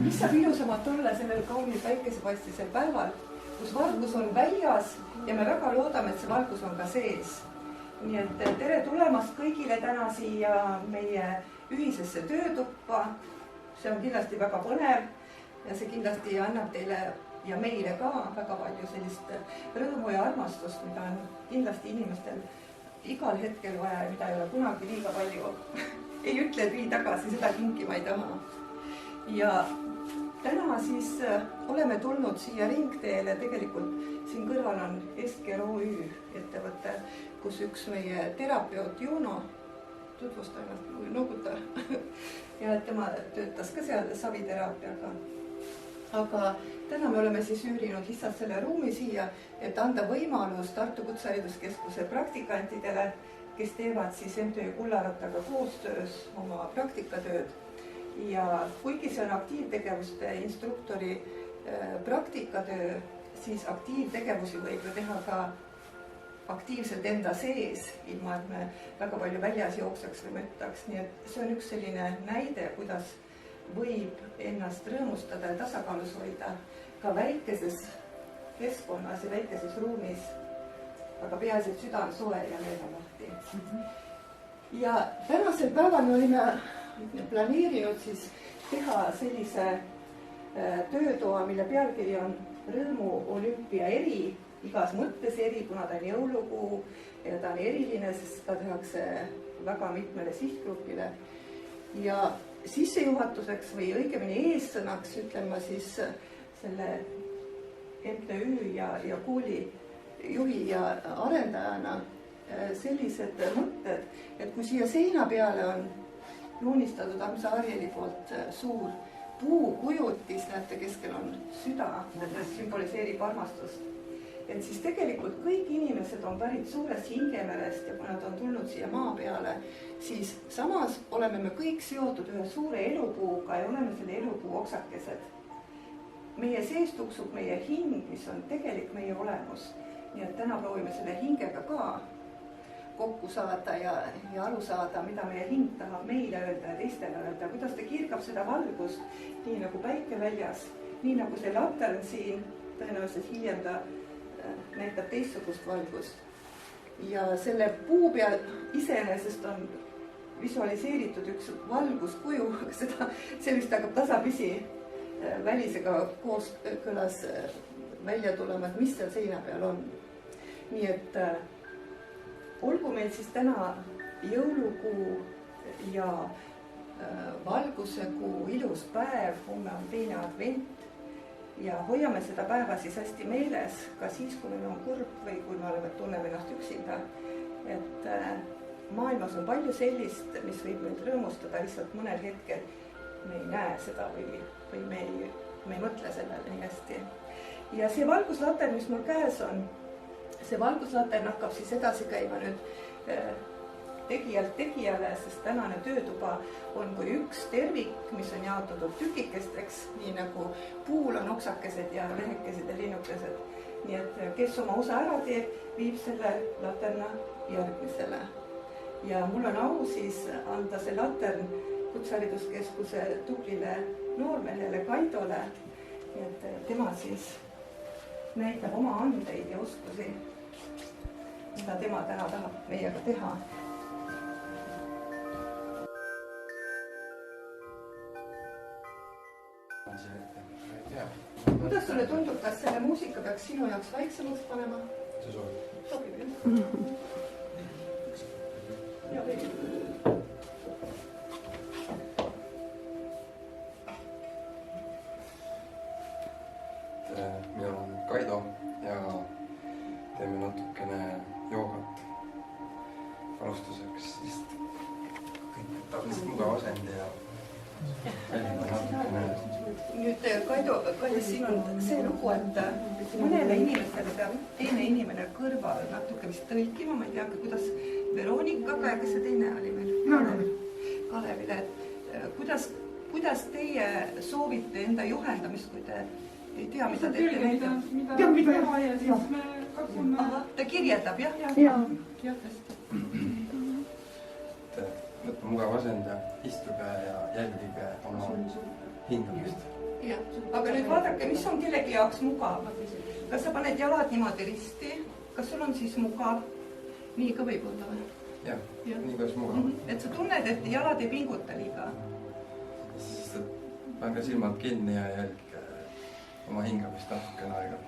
Mis saab ilusamalt olla sellel kaunil päikesepaistisel päeval, kus valgus on väljas ja me väga loodame, et see valgus on ka sees. Nii et tere tulemast kõigile täna siia meie ühisesse töötuppa. See on kindlasti väga põnev ja see kindlasti annab teile ja meile ka väga palju sellist rõõmu ja armastust, mida on kindlasti inimestel igal hetkel vaja ja mida ei ole kunagi liiga palju. Ei ütle, et vii tagasi, seda kinki ma ei taha. Ja täna siis oleme tulnud siia ringteele, tegelikult siin kõrval on Esker OÜ ettevõte, kus üks meie terapeut Juno tutvustab ennast nooguta ja tema töötas ka seal saviteraapiaga. Aga täna me oleme siis üürinud lihtsalt selle ruumi siia, et anda võimalus Tartu Kutsehariduskeskuse praktikantidele, kes teevad siis MTÜ Kullarattaga koostöös oma praktikatööd. Ja kuigi see on aktiivtegevuste instruktori praktikatöö, siis aktiivtegevusi võib ju teha ka aktiivselt enda sees, ilma et me väga palju väljas jookseks või mõttaks. Nii et see on üks selline näide, kuidas võib ennast rõõmustada ja tasakaalus hoida ka väikeses keskkonnas ja väikeses ruumis, aga peaasi, et süda on soe ja meel on lahti. Ja tänasel päeval me olime planeerinud siis teha sellise töötoa, mille pealkiri on Rõõmu olümpia eri, igas mõttes eri, kuna ta on jõulukuu ja ta on eriline, sest ta tehakse väga mitmele sihtgrupile. Ja sissejuhatuseks või õigemini eessõnaks ütlen ma siis selle MTÜ ja kooli juhi ja arendajana sellised mõtted, et kui siia seina peale on joonistatud Amsa Arieli poolt suur puukujutis, näete, keskel on süda, mis symboliseerib armastust. Et siis tegelikult kõik inimesed on pärit suurest hingemerest ja kui nad on tulnud siia maa peale, siis samas oleme me kõik seotud ühe suure elupuuga ja oleme selle elupuu oksakesed. Meie sees tuksub meie hing, mis on tegelik meie olemus. Nii et täna proovime selle hingega ka kokku saada ja aru saada, mida meie hing tahab meile öelda ja teistele öelda, kuidas ta kirgab seda valgust, nii nagu päike väljas, nii nagu see latern siin, tõenäoliselt hiljem ta näitab teistsugust valgust. Ja selle puu peal iseenesest on visualiseeritud üks valguskuju, see vist hakkab tasapisi välisega kooskõlas välja tulema, et mis seal seina peal on. Nii et olgu meil siis täna jõulukuu ja valgusekuu ilus päev, homme on teine advent ja hoiame seda päeva siis hästi meeles ka siis, kui meil on kurb või kui me tunneme ennast üksinda. Et maailmas on palju sellist, mis võib meid rõõmustada, lihtsalt mõnel hetkel me ei näe seda või me ei mõtle sellele nii hästi. Ja see valguslater, mis mul käes on, see valguslater hakkab siis edasi käima nüüd tegijalt tegijale, sest tänane töötuba on kui üks tervik, mis on jaotatud tükikesteks, nii nagu puul on oksakesed ja lehekesed ja linnukesed. Nii et kes oma osa ära teeb, viib selle laterna järgmisele. Ja mul on au siis anda see latern Kutsehariduskeskuse tublile noormehele Kaidole. Nii et tema siis näitab oma andeid ja oskusi, mida tema täna tahab meiega teha. Kuidas sulle tundub, kas selle muusika peaks sinu jaoks väiksemaks panema? See sobib. Sobib, jah? Ja veel. Mina olen Kaido ja teeme natukene joogat. Alustuseks lihtsalt tavaliselt mugav asend ja nüüd Kaido, Kallis, siin on see lugu, et mõnele inimesele peab teine inimene kõrval natuke vist tõlkima, ma ei tea, kuidas Veronikaga ja kes see teine oli meil? Kalevile, et kuidas teie soovite enda juhendamist, kui te ei tea, mida te ette näitab? Mida teha ja siis me katsume... Aha, ta kirjeldab, jah? Jaa. Võtta mugav asend ja istuge ja jälgige oma hingamist. Jah, aga nüüd vaadake, mis on kellegi jaoks mugav. Kas sa paned jalad niimoodi risti? Kas sul on siis mugav? Nii ka võib olla või? Jah, nii kuidas mugav. Et sa tunned, et jalad ei pinguta liiga? Siis pange silmad kinni ja jälgige oma hingamist natukene aega.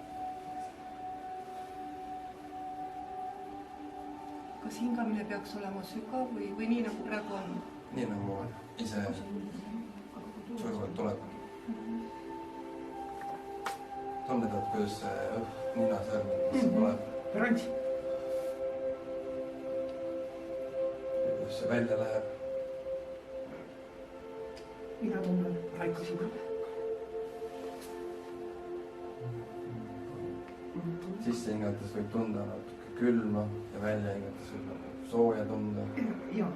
Kas hingamine peaks olema sügav või nii nagu praegu on? Nii nagu ise sujuvalt tuleb. Tunned, et kuidas see ninasõrm tuleb. Rants. Kuidas see välja läheb. Mida tunnen? Raiko sina. Sisse hingates võib tunda natuke külma ja välja hingates võib sooja tunda. Jaa.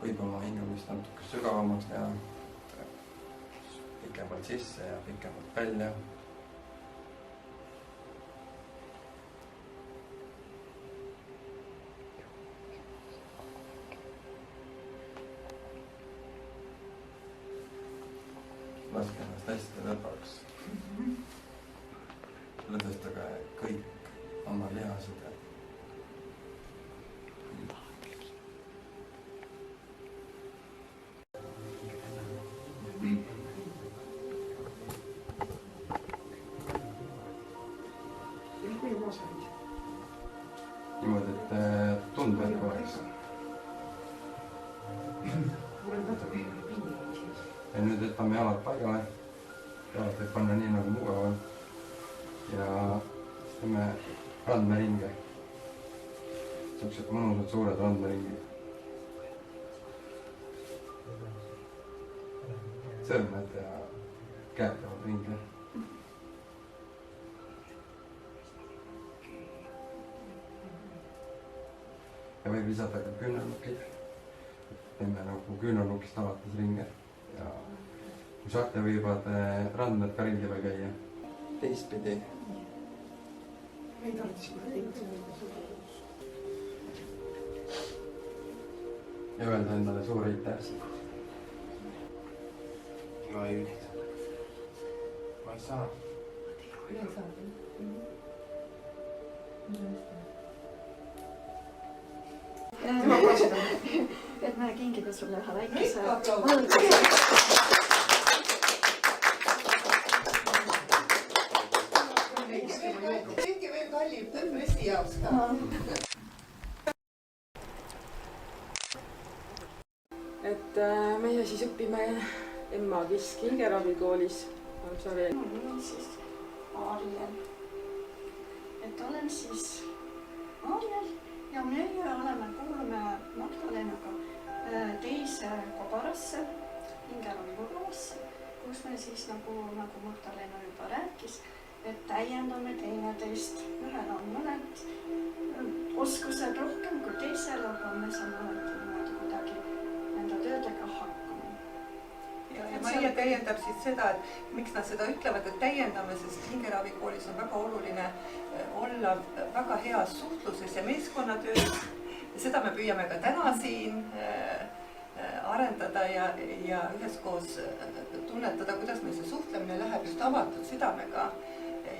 Võib oma hingamist natuke sügavamaks teha. Pikemalt sisse ja pikemalt välja. Laske ennast hästi lõdvaks. Lõdvestage kõik oma lihased. Niimoodi, et tunded oleks. Ja nüüd võtame jalad paigale. Jalad võib panna nii nagu mugav on. Ja siis teeme randmeringe. Sellised mõnusad suured randmeringid. Sõrmed ja käed teevad ringi. Ja võib lisada ka küünarnukid. Teeme nagu küünarnukist alates ringe. Ja kui saate, võivad randmed ka ringi või käia. Teistpidi. Ja öelda endale suur aitäh. Ma ei ürita. Ma ei saa. Ei saa. Et ma kingida sulle ühe väikese Kõike veel kallim tõmbesti jaoks ka. ja siis õpime Emma Kisk hingeravikoolis. siis Aarjel. Et olen siis Aarjel ja meie kuulume Magdalenaga teise kobarasse, hingeravikogusse, kus me siis nagu Magdalena juba rääkis, et täiendame teineteist. Ühel on mõned oskused rohkem kui teisel, aga me saame alati niimoodi kuidagi enda töödega hakkama. Ja Maie täiendab siis seda, et miks nad seda ütlevad, et täiendame, sest hingeravikoolis on väga oluline olla väga heas suhtluses ja meeskonnatöös. Seda me püüame ka täna siin arendada ja üheskoos tunnetada, kuidas meil see suhtlemine läheb just avatud südamega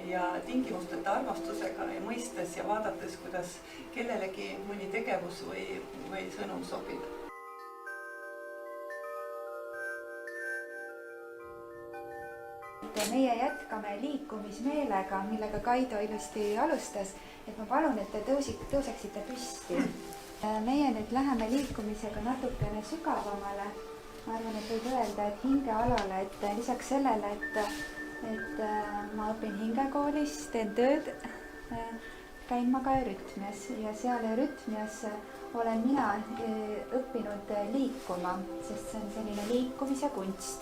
ja tingimusteta armastusega ja mõistes ja vaadates, kuidas kellelegi mõni tegevus või sõnum sobib. Meie jätkame liikumismeelega, millega Kaido ilusti alustas, et ma palun, et te tõuseksite püsti. Meie nüüd läheme liikumisega natukene sügavamale. Ma arvan, et võib öelda, et hingealale, et lisaks sellele, et ma õpin hingekoolis, teen tööd, käin ma ka Eurythmias ja seal Eurythmias olen mina õppinud liikuma, sest see on selline liikumise kunst.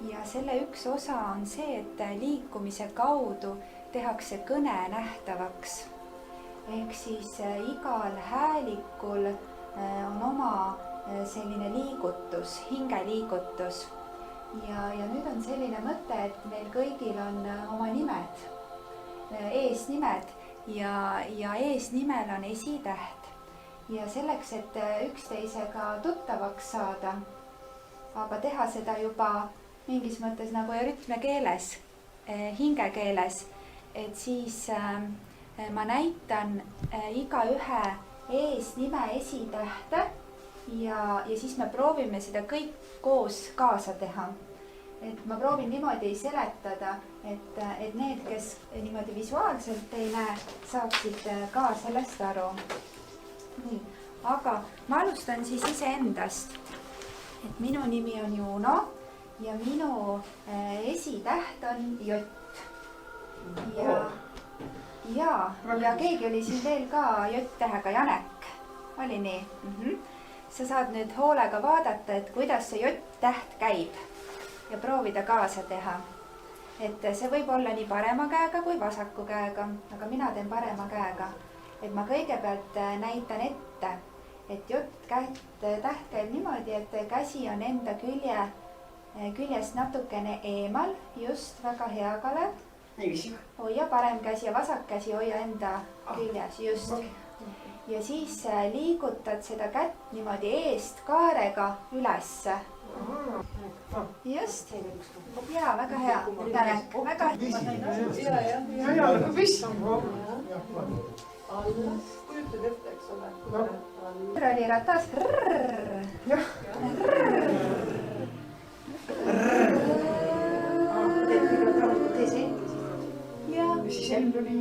Ja selle üks osa on see, et liikumise kaudu tehakse kõne nähtavaks. Ehk siis igal häälikul on oma selline liigutus, hingeliigutus. Ja nüüd on selline mõte, et meil kõigil on oma nimed, eesnimed ja eesnimel on esitäht. Ja selleks, et üksteisega tuttavaks saada, aga teha seda juba mingis mõttes nagu Eurythmia keeles, hingekeeles, et siis ma näitan igaühe eesnime esitähte ja siis me proovime seda kõik koos kaasa teha. Et ma proovin niimoodi seletada, et need, kes niimoodi visuaalselt ei näe, saaksid ka sellest aru. Nii, aga ma alustan siis iseendast. Et minu nimi on Juno. Ja minu esitäht on J. Ja keegi oli siin veel ka J-tähega, Janek. Oli nii? Sa saad nüüd hoolega vaadata, et kuidas see J-täht käib ja proovida kaasa teha. Et see võib olla nii parema käega kui vasaku käega, aga mina teen parema käega. Et ma kõigepealt näitan ette, et J-täht käib niimoodi, et käsi on enda küljest natukene eemal, just väga hea, Kalev. Hoia parem käsi ja vasak käsi hoia enda küljes, just. Ja siis liigutad seda kätt niimoodi eest kaarega ülesse. Just. Jaa, väga hea. Janek, väga hea. Kujutad ette, eks ole. Oli ratas. Ja siis endoli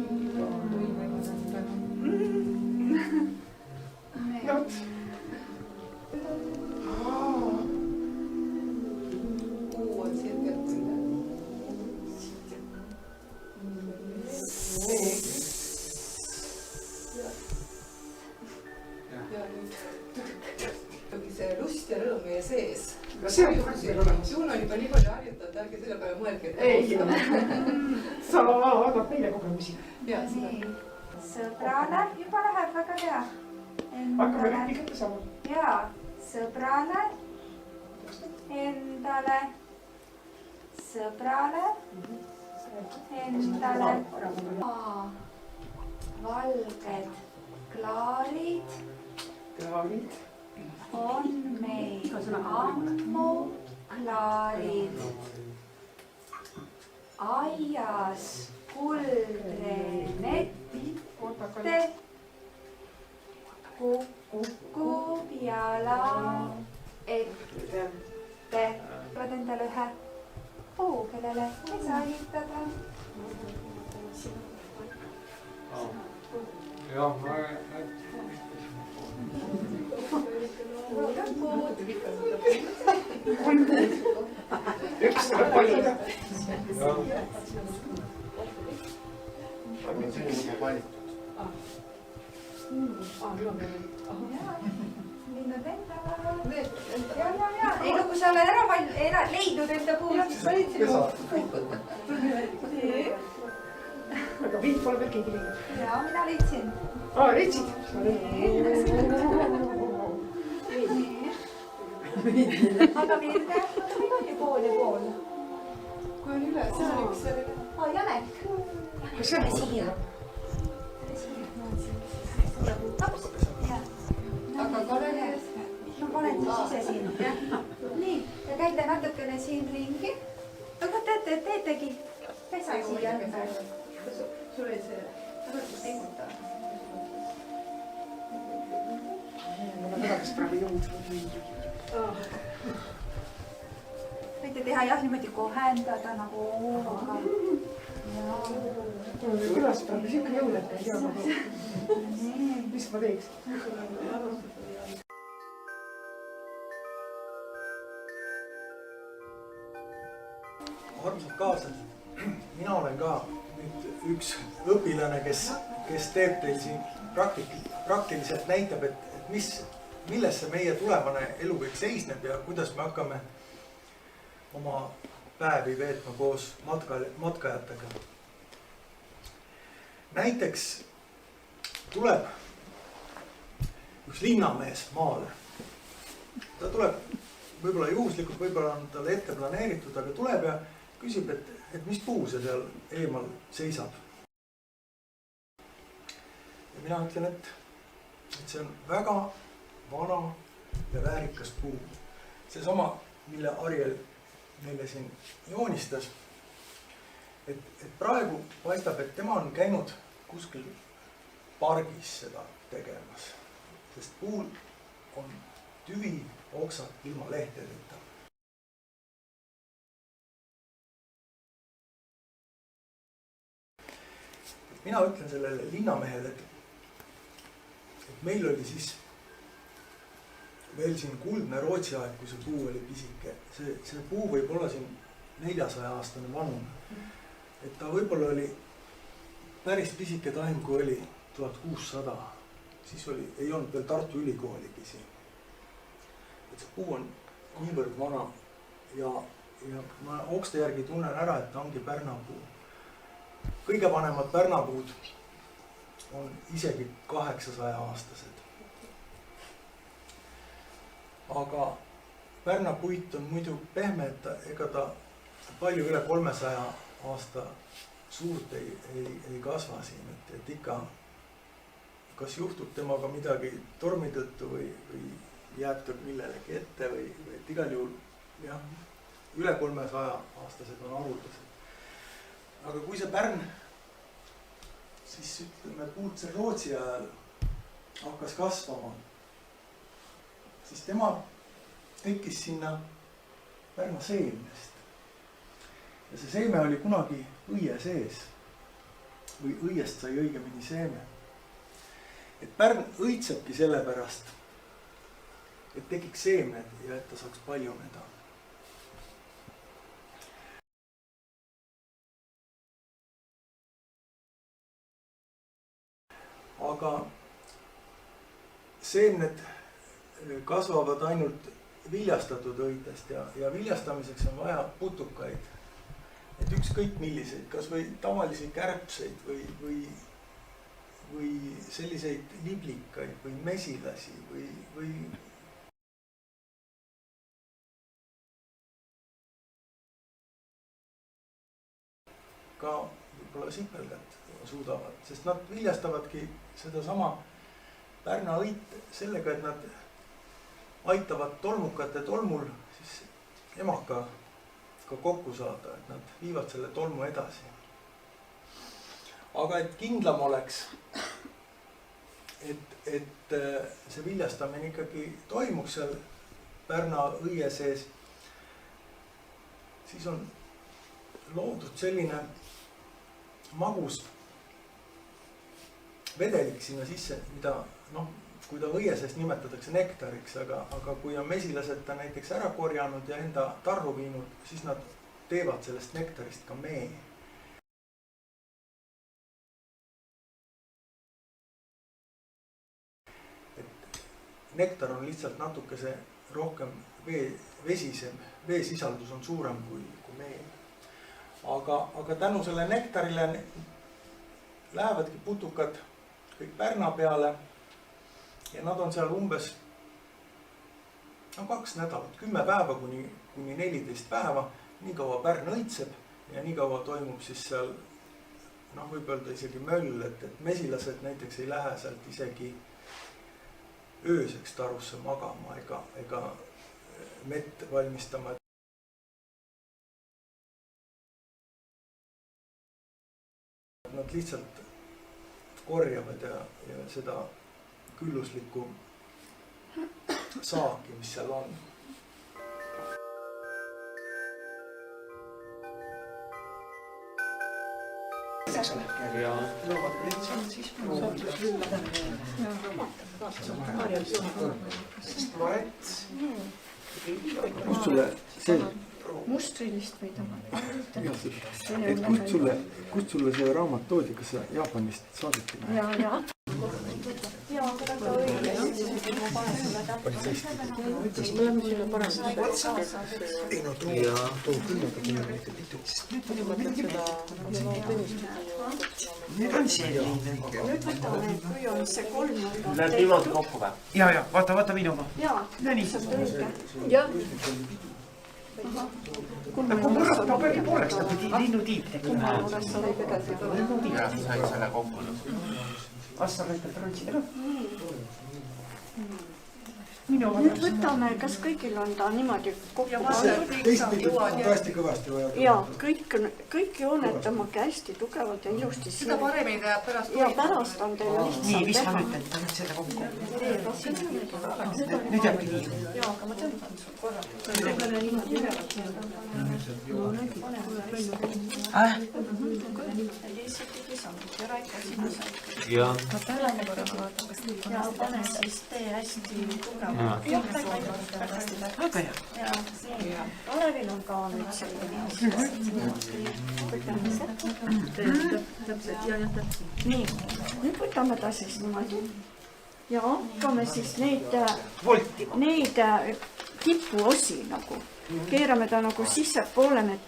on selgelt see lust ja rõõm meie sees. See on olemas. Juun on juba nii palju harjutanud, ärge selle peale mõelge. Ei, sa annad meile kogemusi. Sõbrale juba läheb väga hea. Hakkame kõik kätte saama. Jaa, sõbrale, endale, sõbrale, endale. Valged klaarid on meil ammu klaarid. Aias kuldrenette kukub jala ette. Oled endale ühe puu, kellele ei saa ehitada. Jah, ma Puud. oli. aga see on juba valitud. linnud lendavad. ja. ei no kui sa oled ära leidnud enda puud, siis valitsema. aga Priit pole veel keegi leidnud. ja mina leidsin. Leidsid? aga Virge, meil on ju pool ja pool. kui on üle, see on üks selline. Janek. kas see on siia? aga Kalev. ma panen siis ise siin, jah. nii, ja käite natukene siin ringi. aga teetegi pesa siia ümber. sul oli see tagasi pinguta. mul on väga praegu jõud. võite teha jah, niimoodi kohendada nagu hooga. kuidas praegu siuke jõud, et ei tea nagu, mis ma teeks. armsad kaaslased, mina olen ka nüüd üks õpilane, kes teeb teil siin praktiliselt näitab, et milles see meie tulevane elu kõik seisneb ja kuidas me hakkame oma päevi veetma koos matkajatega. Näiteks tuleb üks linnamees maale. Ta tuleb võib-olla juhuslikult, võib-olla on talle ette planeeritud, aga tuleb ja küsib, et mis puu see seal eemal seisab. Ja mina ütlen, et see on väga vana ja väärikas puu. Seesama, mille Ariel meile siin joonistas. Et praegu paistab, et tema on käinud kuskil pargis seda tegemas. Sest puul on tüvi oksad ilma lehtedeta. Mina ütlen sellele linnamehele, et meil oli siis veel siin kuldne Rootsi aeg, kui see puu oli pisike. See puu võib olla siin 400-aastane vanune. Et ta võib-olla oli päris pisike taim, kui oli 1600. Siis ei olnud veel Tartu Ülikooligi siin. Et see puu on niivõrd vana ja ma okste järgi tunnen ära, et ta ongi pärnapuu. Kõige vanemad pärnapuud on isegi 800-aastased. Aga pärnapuit on muidu pehme, et ega ta palju üle 300 aasta suurt ei kasva siin. Et ikka, kas juhtub temaga midagi tormi tõttu või jääb ta millelegi ette või et igal juhul jah, üle 300 aastased on haruldased. Aga kui see pärn siis ütleme puud see Rootsi ajal hakkas kasvama, siis tema tekkis sinna pärna seemnest. Ja see seeme oli kunagi õie sees või õiest sai õigemini seeme. Et pärn õitsebki selle pärast, et tekiks seemned ja et ta saaks paljuneda. Aga seemned kasvavad ainult viljastatud õitest ja viljastamiseks on vaja putukaid. Et ükskõik milliseid, kas või tavalisi kärbseid või selliseid liblikaid või mesilasi või ka võib-olla sipelgat suudavad, sest nad viljastavadki sedasama pärnaõit sellega, et nad aitavad tolmukate tolmul siis emakaga kokku saada, et nad viivad selle tolmu edasi. Aga et kindlam oleks, et see viljastamine ikkagi toimuks seal Pärna õie sees, siis on loodud selline magus vedelik sinna sisse, mida kui ta õie sees nimetatakse nektariks, aga kui on mesilased ta näiteks ära korjanud ja enda tarru viinud, siis nad teevad sellest nektarist ka mee. Nektar on lihtsalt natukese rohkem vesisem, veesisaldus on suurem kui mee. Aga tänu selle nektarile lähevadki putukad kõik Pärna peale ja nad on seal umbes 2 nädalat, 10 päeva kuni 14 päeva, nii kaua Pärn õitseb ja nii kaua toimub siis seal, võib öelda isegi möll, et mesilased näiteks ei lähe sealt isegi ööseks tarusse magama ega mett valmistama. Nad lihtsalt korjavad ja seda külluslikku saaki, mis seal on. Kust sulle see Mustrillist või kust sulle see raamat toodi, kas see Jaapanist saadeti? Ja. Me oleme sulle paremaks. Ei no too küll, aga kui on mitte pitud. Nüüd on selline. Nüüd võtame, kui on see 3 nädalat. Läheb niimoodi kokku või? Ja, vaata minuga. Jaa, see on õige. Jah. Paberi pooleks ta pidi linnutiib tegema. Ja, sa said selle kokku. Assa võitleb rõntsid ära. Nüüd võtame, kas kõigil on ta niimoodi kokku pandud? Teistpidi on tõesti kõvasti vaja. Jaa, kõik joonetamaga hästi tugevalt ja ilusti siin. Seda paremini läheb pärast. Ja pärast on teil lihtsalt teha. Nii, mis ma nüüd panen seda kokku? Nüüd jääbki nii. Jaa, aga ma tõmban sul korra. Tõmbale niimoodi ülevalt. Eesitigi saanud ja Raiko sinna said. Jaa. Ja pane siis tee hästi tugev. Väga hea. Olevil on ka nüüd selline nii, nüüd võtame ta siis niimoodi ja hakkame siis neid tipuosi nagu, keerame ta nagu sissepoole, need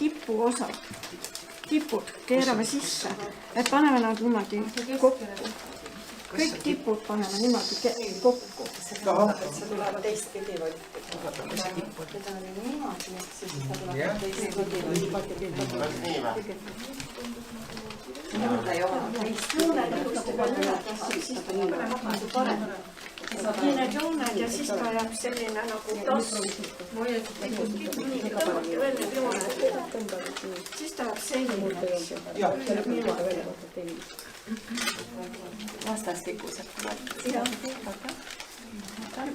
tipud keerame sisse, et paneme nad niimoodi kokku. Kõik tipud paneme niimoodi kokku. See tuleb teistpidi või? Seda on niimoodi, et siis ta tuleb teistpidi või? Juurde ilusti palju jätta, siis ta tuleb parem. Nii need jooned ja siis ta jääb selline nagu tass. Nii, tõmmake veel need jooned. Siis ta jääb selline. Vastastikuselt. Jah.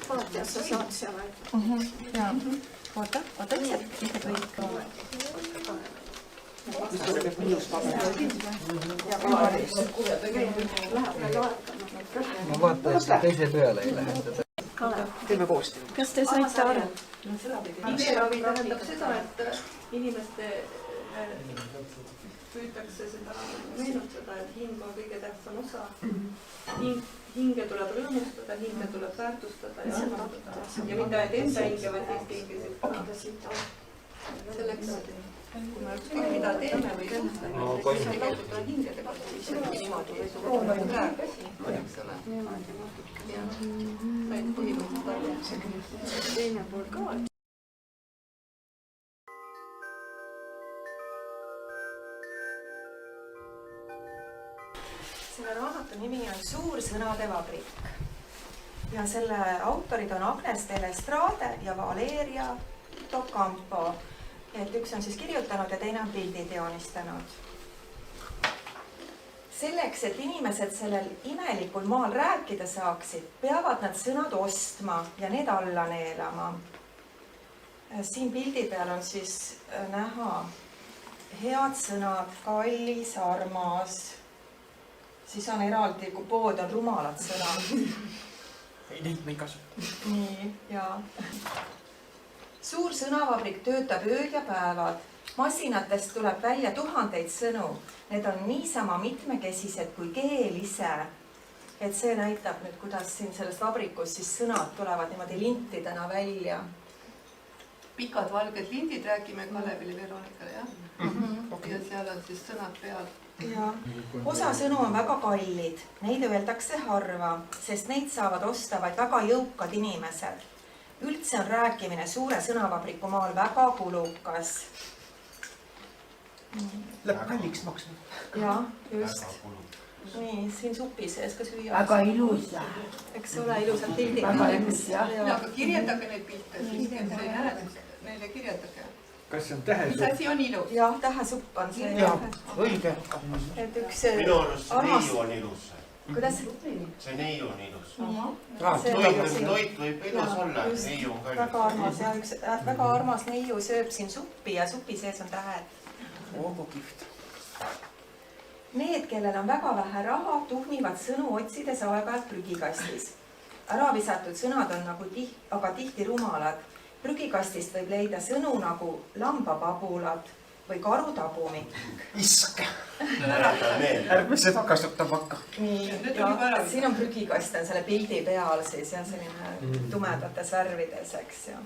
Vaata, sa saad seal aega. Jaa. Oota, ise kõik. Ma vaatan, et teise peale ei lähe. Teeme koos. Kas te saite aru? Hingeravi tähendab seda, et inimeste püütakse seda meenutada, et hing on kõige tähtsam osa. Hinge tuleb rõõmustada, hinge tuleb väärtustada ja armastada. Ja mitte ainult enda hinge, vaid teiste hingesid ka. Selleks, kui me ükskõik mida teeme või suhtleme, siis tegelikult on hingedega isegi niimoodi või suhtleme rääkisi, eks ole. Ja said põhimõtteliselt aru. Teine pool ka. Selle raamatu nimi on Suur sõnade vabrik ja selle autorid on Agnes Telestrade ja Valeria Docampo. Et üks on siis kirjutanud ja teine on pildid joonistanud. Selleks, et inimesed sellel imelikul maal rääkida saaksid, peavad nad sõnad ostma ja need alla neelama. Siin pildi peal on siis näha head sõnad, kallis, armas. Siis on eraldi, kui pood on rumalad sõnad. Ei, neid me ei kasuta. Nii, jaa. Suur sõnavabrik töötab ööd ja päevad, masinatest tuleb välja tuhandeid sõnu, need on niisama mitmekesised kui keel ise. Et see näitab nüüd, kuidas siin selles vabrikus siis sõnad tulevad niimoodi lintidena välja. Pikad valged lindid, räägime Kalevile Veronikale, jah? Ja seal on siis sõnad peal. Ja osa sõnu on väga kallid, neid öeldakse harva, sest neid saavad osta vaid väga jõukad inimesed. Üldse on rääkimine suure sõnavabriku maal väga kulukas. Läheb kalliks maksma. Ja, just. Nii, siin supi sees ka süüa. Väga ilus. Eks ole, ilusad pildid. Väga ilus, jah. Aga kirjeldage neid pilte, siis ei näe, neile kirjeldage. Kas see on tähesupp? Mis asi on ilus? Jah, tähesupp on see. Jah, õige. Et üks minu arust see neiu on ilus. Kuidas? See neiu on ilus. Toit võib ilus olla, neiu on ka ilus. Väga armas ja üks väga armas neiu sööb siin suppi ja supi sees on tähed. Oogu kihvt. Need, kellel on väga vähe raha, tuhmivad sõnu otsides aeg-ajalt prügikastis. Äravisatud sõnad on aga tihti rumalad. Prügikastist võib leida sõnu nagu lambapabulad või karutabumik. Isk. Ärme seda kasutama hakka. Nii, ja siin on prügikast on selle pildi peal siis ja selline tumedates värvides, eks ju.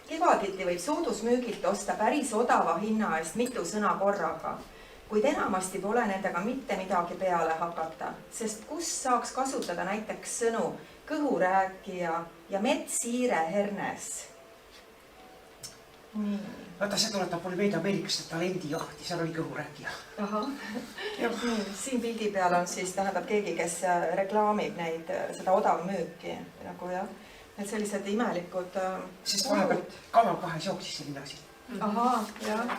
Kevaditi võib soodusmüügilt osta päris odava hinna eest mitu sõna korraga, kuid enamasti pole nendega mitte midagi peale hakata, sest kus saaks kasutada näiteks sõnu kõhurääkija ja metssiire hernes. Vaata, see tuletab mulle meid Ameerikasse talendijahti, seal oli kõhurääkija. Ahah. Siin pildi peal on siis, tähendab keegi, kes reklaamib neid, seda odavmüüki, nagu jah. Need sellised imelikud sest vahepeal Kanal 2 jooksis selline asi. Ahaa, jah.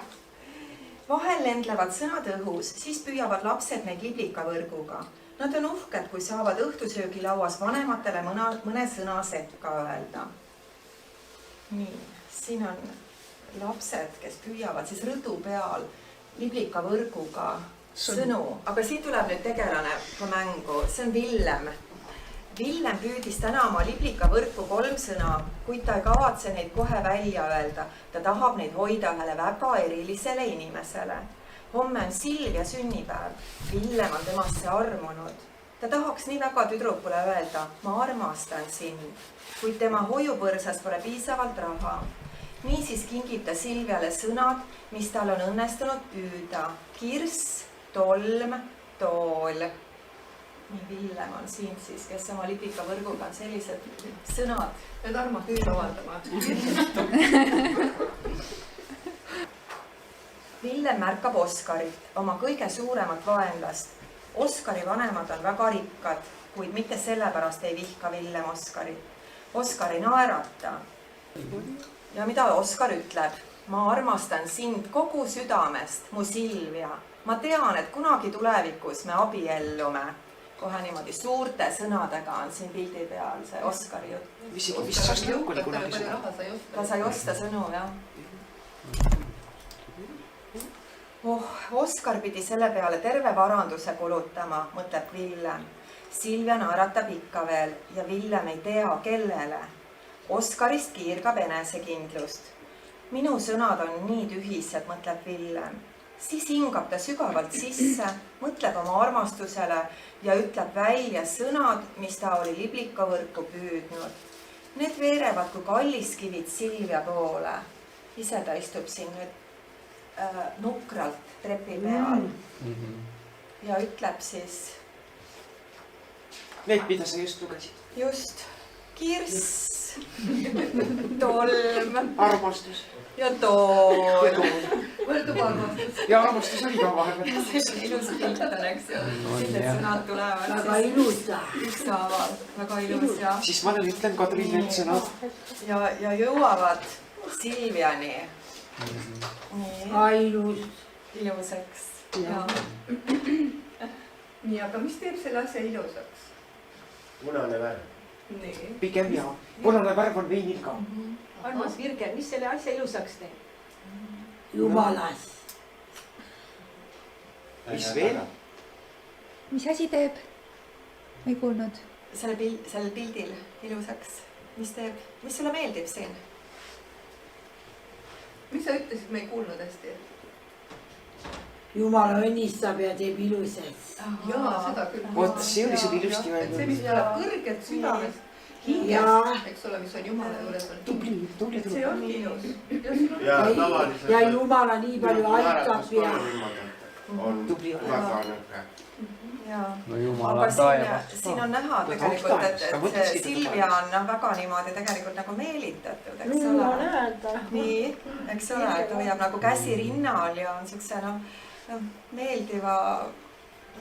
Vahel lendlevad sõnad õhus, siis püüavad lapsed neid liblikavõrguga. Nad on uhked, kui saavad õhtusöögilauas vanematele mõne sõna sekka öelda. Nii, siin on lapsed, kes püüavad siis rõdu peal liblikavõrguga sõnu. Aga siin tuleb nüüd tegelane ka mängu, see on Villem. Villem püüdis täna oma liblikavõrku 3 sõna, kuid ta ei kavatse neid kohe välja öelda. Ta tahab neid hoida ühele väga erilisele inimesele. Homme on Silvia sünnipäev. Villem on temasse armunud. Ta tahaks nii väga tüdrukule öelda, ma armastan sind, kuid tema hoiupõrsas pole piisavalt raha. Niisiis kingib ta Silviale sõnad, mis tal on õnnestunud püüda. Kirss, tolm, tool. Nii Villem on siin siis, kes oma liblikavõrguga on sellised sõnad. Need armad küll avaldama. Villem märkab Oskarit, oma kõige suuremat vaenlast. Oskari vanemad on väga rikkad, kuid mitte sellepärast ei vihka Villem Oskarit. Oskar ei naerata. Ja mida Oskar ütleb? Ma armastan sind kogu südamest, mu Silvia. Ma tean, et kunagi tulevikus me abiellume. Kohe niimoodi suurte sõnadega on siin pildi peal see Oskari jutt. Isegi vist saast lõuk oli kunagi sõna. Ta sai osta sõnu, jah. Oskar pidi selle peale terve varanduse kulutama, mõtleb Villem. Silvia naeratab ikka veel ja Villem ei tea, kellele. Oskarist kiirgab enesekindlust. Minu sõnad on nii tühised, mõtleb Villem. Siis hingab ta sügavalt sisse, mõtleb oma armastusele ja ütleb välja sõnad, mis ta oli liblikavõrku püüdnud. Need veerevad kui kalliskivid Silvia poole. Ise ta istub siin nüüd nukralt trepi peal ja ütleb siis... Need, mida sa just lugesid. Just. Kirss, tolm, armastus ja tool. Võrdub armastus. Ja armastus oli ka vahepeal. Ilus pilt on, eks ju. Need sõnad tulevad. Väga ilus. Ükshaaval. Väga ilus, jah. Siis ma nüüd ütlen Kadri need sõnad. Ja jõuavad Silviani. Ilus. Iluseks. Nii, aga mis teeb selle asja ilusaks? Punane värv. Pigem jah. Punane värv on veinil ka. Armas Virger, mis selle asja ilusaks teeb? Jumalas. Mis veel? Mis asi teeb? Ei kuulnud. Sellel pildil ilusaks. Mis teeb? Mis sulle meeldib siin? mis sa ütlesid, me ei kuulnud hästi? Jumal õnnistab ja teeb ilusaks. Jaa, seda küll. Vot, see oli sul ilusti välja. See, mis tuleb kõrgelt südamest, hingest, eks ole, mis on Jumala juures. Tubli. See on ilus. Ja Jumala nii palju aitab ja... On väga nõge. Aga siin on näha tegelikult, et Silvia on väga niimoodi tegelikult nagu meelitatud, eks ole. Nii, eks ole, et hoiab nagu käsi rinnal ja on siukse meeldiva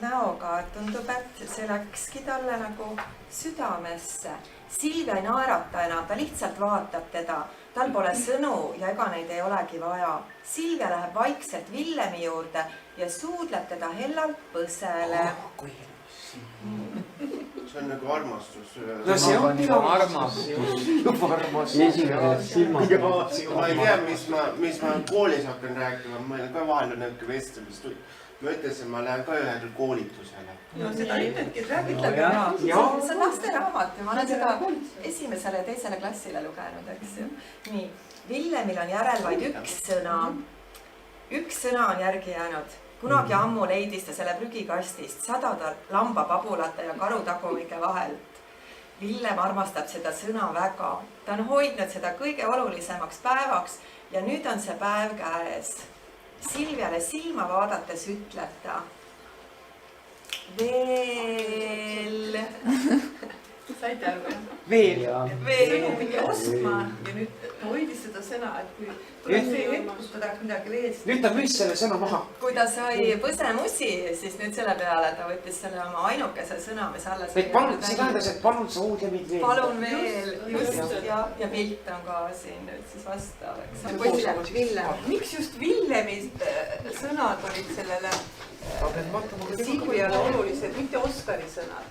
näoga, et tundub, et see läkski talle nagu südamesse. Silvia ei naerata enam, ta lihtsalt vaatab teda. Tal pole sõnu ja ega neid ei olegi vaja. Silvia läheb vaikselt Villemi juurde ja suudleb teda hellalt põsele. See on nagu armastus. No see on juba armas. Esimesed silmad. Ma ei tea, mis ma koolis hakkan rääkima. Ma olen ka vahel nõuke vestlust. Ma ütlesin, ma lähen ka ühel koolitusele. No seda nimetki, räägitlegi ära. See on lasteraamat ja ma olen seda esimesele ja teisele klassile lugenud, eks ju. Nii, Villemil on järel vaid üks sõna. Üks sõna on järgi jäänud. Kunagi ammu leidis ta selle prügikastist sadade lambapabulate ja karutagumike vahelt. Villem armastab seda sõna väga. Ta on hoidnud seda kõige olulisemaks päevaks ja nüüd on see päev käes. Silviale silma vaadates ütleb ta veel. Saite aru? Veel. Sõnu pidi ostma ja nüüd ta hoidis seda sõna, et kui tuleb see hetk, kus ta tahaks midagi veest. Nüüd ta müüs selle sõna maha. Kui ta sai põsemusi, siis nüüd selle peale ta võttis selle oma ainukese sõna, mis alles... See tähendas, et palun sa hoolja meid veel. Palun veel, just, ja pilt on ka siin nüüd siis vastav. Villem. Miks just Villemi sõnad olid sellele Silviale olulised, mitte Oskari sõnad?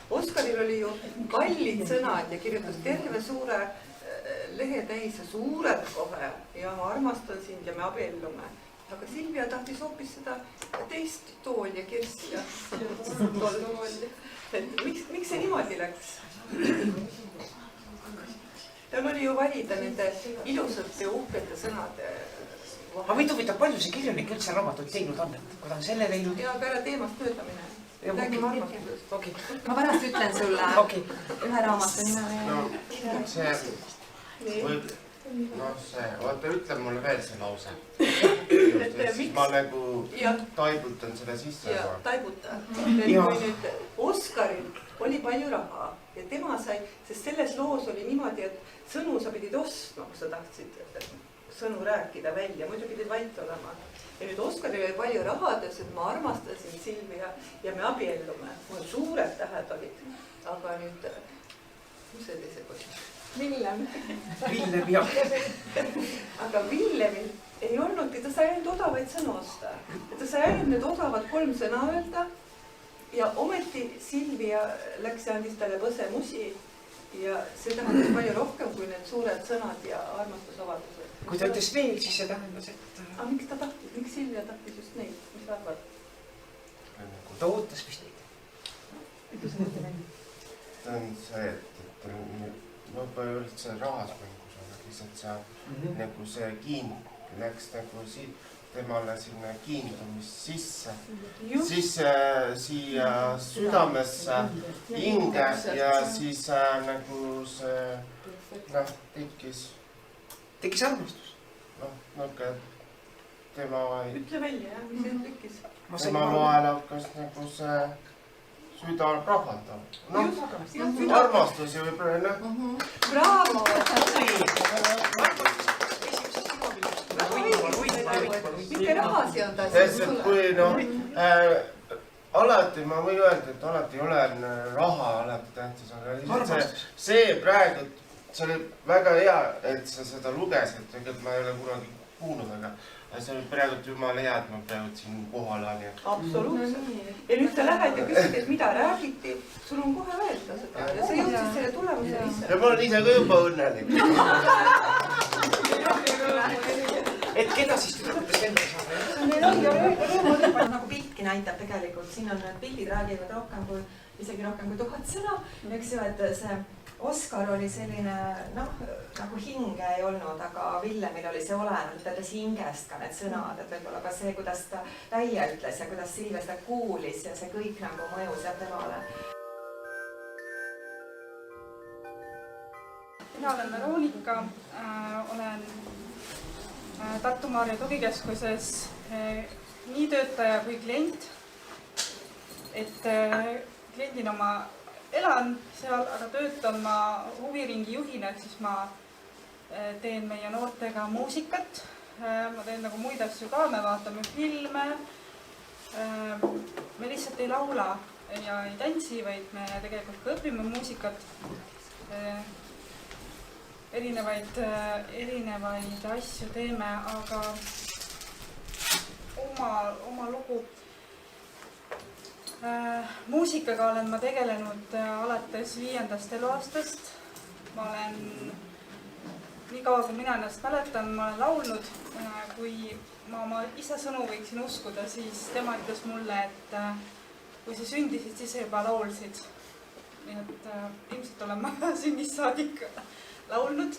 Oskaril oli ju kallid sõnad ja kirjutas terve suure lehe täis ja suured kohe ja ma armastan sind ja me abiellume. Aga Silvia tahtis hoopis seda teist tooli ja kirsti ja tooli. Miks see niimoodi läks? Tal oli ju valida nende ilusate ja uhkete sõnade. Aga võitu, palju see kirjanik üldse raamatut teinud on, et kui ta on selle teinud? Ja aga ära teemast möödamine. Räägime armastusest. Ma pärast ütlen sulle ühe raamatu nime. No see võib, oota, ütle mulle veel see lause. Ma nagu taibutan selle sisse. Ja taibutan. Kui nüüd Oskaril oli palju raha ja tema sai, sest selles loos oli niimoodi, et sõnu sa pidid ostma, kui sa tahtsid sõnu rääkida välja, muidu pidid vait olema. Ja nüüd Oskaril oli palju rahades, et ma armastasin Silvia ja me abiellume. Mul suured tähed olid. Aga nüüd, mis see teise põhjus? Villem. Villem, jah. Aga Villemil ei olnudki, ta sai ainult odavaid sõnu osta. Ta sai ainult need odavad 3 sõna öelda ja ometi Silvia läks ja andis talle põsemusi ja see tähendas palju rohkem kui need suured sõnad ja armastusavaldused. Kui ta ütles veel, siis see tähendas, et... Aga miks ta tahtis? Miks Silvia tahtis just neid? Mis arvad? Ta ootas vist neid. Ta on see, et võib-olla üldse rahas mängus on, lihtsalt see nagu see läks nagu temale sinna kiindumis sisse, siis siia südamesse, hinge ja siis nagu see tekkis armastus. Nõuke tema... Ütle välja, jah, mis see tekkis? Tema vahel hakkas nagu see süda prahvaldama. Armastus ja võib-olla Bravo! Mitte rahasi on ta siis sulle. Kui alati ma võin öelda, et alati ei ole raha alati tähtis, aga see praegu, see oli väga hea, et sa seda lugesid, tegelikult ma ei ole kunagi kuulnud, aga see oli praegu jumala hea, et ma praegu siin kohal olen. Absoluutselt. Ja nüüd sa lähed ja küsid, et mida räägiti, sul on kohe öelda seda ja sa jõudsid selle tulemuse ise. Ja ma olen ise ka juba õnnelik. Et keda siis tüdrukutes enda saab? Nagu piltki näitab tegelikult, siin on need pildid räägivad isegi rohkem kui 1000 sõna, eks ju, et see Oskar oli selline, noh, nagu hinge ei olnud, aga Villemil oli see olenud, teades hingest ka need sõnad, et võib-olla ka see, kuidas ta täie ütles ja kuidas Silvia seda kuulis ja see kõik nagu mõjus ja temale. Mina olen Veronika, olen Tartu Maarja tugikeskuses nii töötaja kui klient. Et kliendina ma elan seal, aga töötan ma huviringi juhina, et siis ma teen meie noortega muusikat. Ma teen nagu muid asju ka, me vaatame filme. Me lihtsalt ei laula ja ei tantsi, vaid me tegelikult ka õpime muusikat. Erinevaid asju teeme, aga oma lugu. Muusikaga olen ma tegelenud alates 5. eluaastast. Ma olen, nii kaua kui mina ennast mäletan, ma olen laulnud. Kui ma oma isa sõnu võiksin uskuda, siis tema ütles mulle, et kui sa sündisid, siis sa juba laulsid. Nii et ilmselt olen ma sünnist saadik laulnud.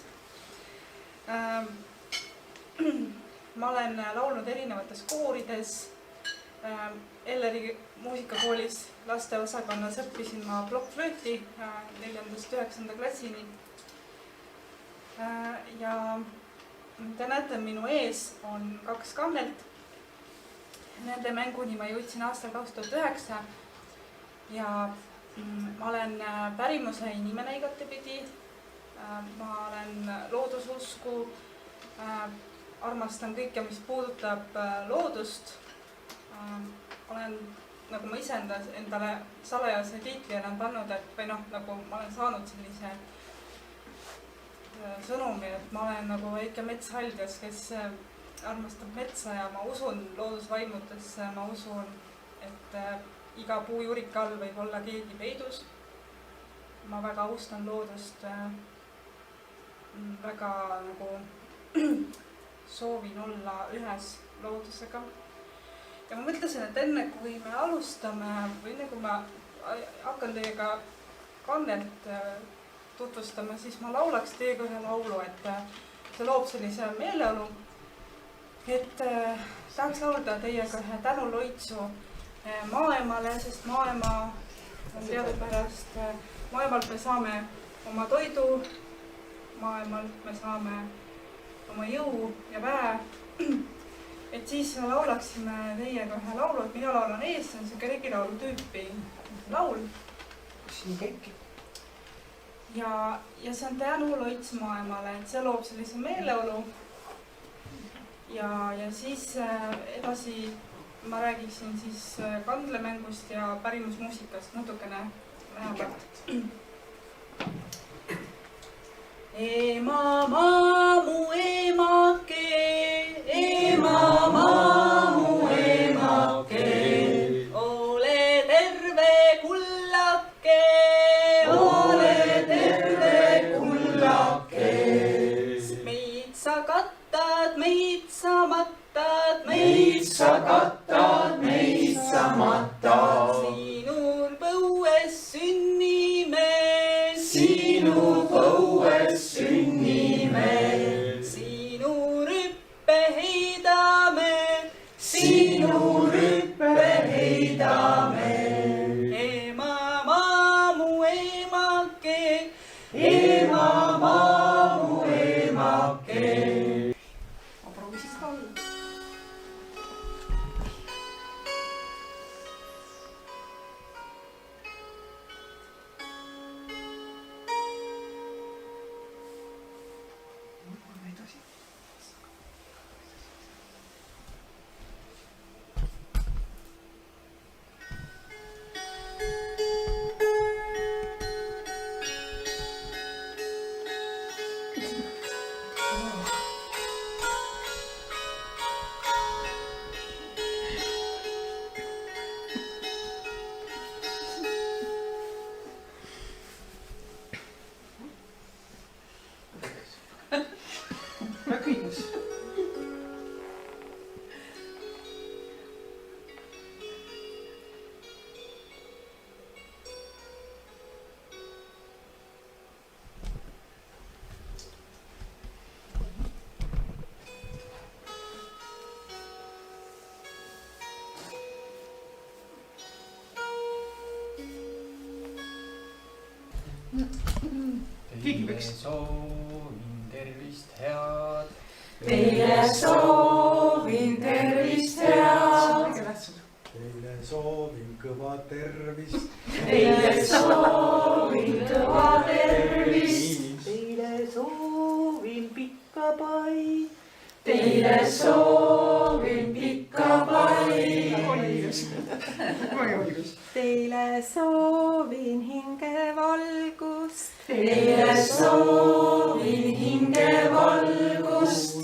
Ma olen laulnud erinevates koorides. Elleri muusikakoolis lasteosakonnas õppisin ma plokkflööti 4.–9. klassini. Ja te näete, minu ees on 2 kannelt. Nende mänguni ma jõudsin aastal 2009 ja ma olen pärimuse inimene igatepidi. Ma olen loodususku, armastan kõike, mis puudutab loodust. Olen, nagu ma ise endale salajase tiitli olen pannud, et või noh, nagu ma olen saanud sellise sõnumi, et ma olen nagu väike metshaljas, kes armastab metsa ja ma usun loodusvaimudesse, ma usun, et iga puujurika all võib olla keegi peidus. Ma väga austan loodust, väga nagu soovin olla ühes loodusega. Ja ma mõtlesin, et enne kui me alustame või enne kui ma hakkan teiega kannet tutvustama, siis ma laulaks teiega ühe laulu, et see loob sellise meeleolu. Et tahaks laulda teiega ühe tänuloitsu maaemale, sest maaema on teadupärast. Maaemalt me saame oma toidu, maaemalt me saame oma jõu ja väe. Et siis laulaksime teiega ühe laulu, et mina laulan ees, see on see regilaulu tüüpi laul. Siin käibki. Ja see on tänuloits maaemale, et see loob sellise meeleolu. Ja siis edasi ma räägiksin siis kandlemängust ja pärimusmuusikast natukene lähemalt. Ema, maamu, emake, ema, maamu, emake, ole terve kullake, ole terve kullake. Meid sa kattad, meid sa mattad, meid sa kattad, meid sa mattad. Sinul põues sünnime, sinu põues sünnime. Sinu rüppe heidame, sinu rüppe heidame. Ema, maamu, emake, ema, maamu, emake. Ma proovi siis ka olla. Teile soovin tervist head. Teile soovin tervist head. Teile soovin kõva tervist. Teile soovin kõva tervist. Teile soovin pikka pai. Teile soovin pikka pai. Teile soovin hingevalgust. Teile soovin hingevalgust.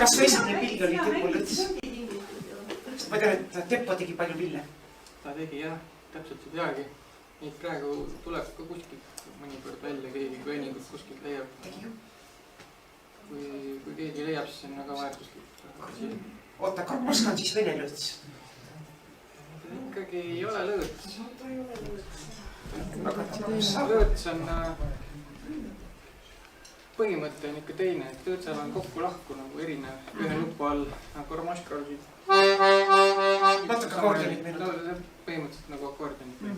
Kas su esimene pill oli Tepol lõts? Ma tean, et Tepo tegi palju pille. Ta tegi jah, täpselt ei teagi. Neid praegu tuleb ka kuskilt mõnikord välja, keegi klõningut kuskilt leiab. Kui keegi leiab, siis on väga väärtuslik. Oota, kas on siis vene lõõts? Ikkagi ei ole lõõts. Lõõts on... Põhimõte on ikka teine, et lõõtsal on kokku lahku nagu erinev ühe lupu all, nagu romaška olid. Natuke akordionit meenutab. Põhimõtteliselt nagu akordionit.